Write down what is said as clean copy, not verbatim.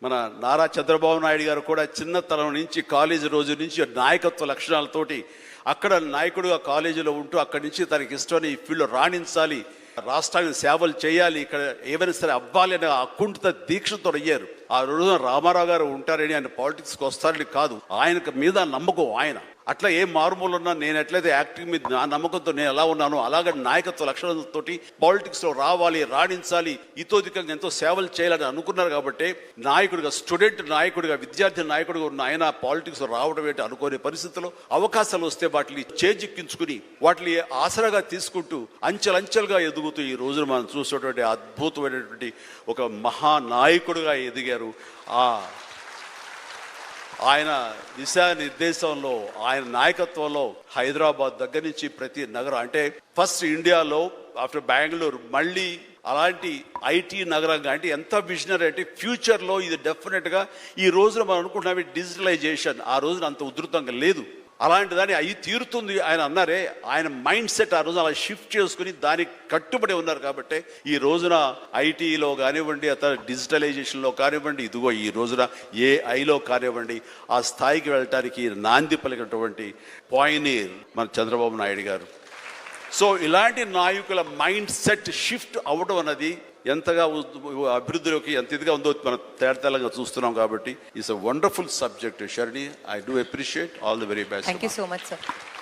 మన నారా చంద్రబాబు నాయుడు గారు కూడా చిన్నతనం నుంచి కాలేజీ రోజు నుంచి నాయకత్వ లక్షణాలతోటి అక్కడ నాయకుడుగా కాలేజీలో ఉంటూ అక్కడి నుంచి తనకి ఇష్టమైన ఈ ఫీల్డ్లో రాణించాలి, రాష్ట్రానికి సేవలు చేయాలి, ఇక్కడ ఏమైనా సరే అవ్వాలి అనే అకుంఠిత దీక్షతో అయ్యారు. ఆ రోజున రామారావు గారు ఉంటారని ఆయన పాలిటిక్స్కి వస్తారని కాదు, ఆయనకు మీద నమ్మకం. ఆయన అట్లా ఏ మారుమూలు ఉన్నా నేను ఎట్లయితే యాక్టింగ్ మీద నా నమ్మకంతో నేను ఎలా ఉన్నానో అలాగే నాయకత్వ లక్షణాలతో పాలిటిక్స్లో రావాలి, రాణించాలి, ఇతోధికంగా ఎంతో సేవలు చేయాలని అనుకున్నారు. కాబట్టి నాయకుడిగా, స్టూడెంట్ నాయకుడిగా, విద్యార్థి నాయకుడిగా ఉన్న ఆయన పాలిటిక్స్లో రావడం ఏంటి అనుకోని పరిస్థితుల్లో అవకాశాలు వస్తే వాటిని చేజిక్కించుకుని వాటిని ఆసరాగా తీసుకుంటూ అంచెలంచెలుగా ఎదుగుతూ ఈ రోజున మనం చూసేటువంటి అద్భుతమైనటువంటి ఒక మహానాయకుడిగా ఎదిగారు. ఆయన దిశానిర్దేశంలో, ఆయన నాయకత్వంలో హైదరాబాద్ దగ్గర నుంచి ప్రతి నగరం, అంటే ఫస్ట్ ఇండియాలో ఆఫ్టర్ బెంగళూరు మళ్ళీ అలాంటి ఐటీ నగరంగా, అంటే ఎంత విజనరీ అంటే ఫ్యూచర్లో ఇది డెఫినెట్గా ఈ రోజున మనం అనుకుంటున్నాం డిజిటలైజేషన్ ఆ రోజున అంత ఉధృతంగా లేదు, అలాంటి దాన్ని అయి తీరుతుంది ఆయన అన్నారే. ఆయన మైండ్ సెట్ ఆ రోజున అలా షిఫ్ట్ చేసుకుని దానికి కట్టుబడి ఉన్నారు. కాబట్టి ఈ రోజున ఐటీలో కానివ్వండి, అతను డిజిటలైజేషన్లో కానివ్వండి, ఇదిగో ఈ రోజున ఏఐలో కానివ్వండి, ఆ స్థాయికి వెళ్ళటానికి నాంది పలికినటువంటి పాయనీర్ మన చంద్రబాబు నాయుడు గారు. సో ఇలాంటి నాయకుల మైండ్ సెట్ షిఫ్ట్ అవ్వడం అన్నది ఎంతగా అభివృద్ధిలోకి ఎంత ఇదిగా ఉందో మనం తేటతెల్లంగా చూస్తున్నాం. కాబట్టి it's a wonderful subject. Sharni, I do appreciate. All the very best. Thank you so much sir.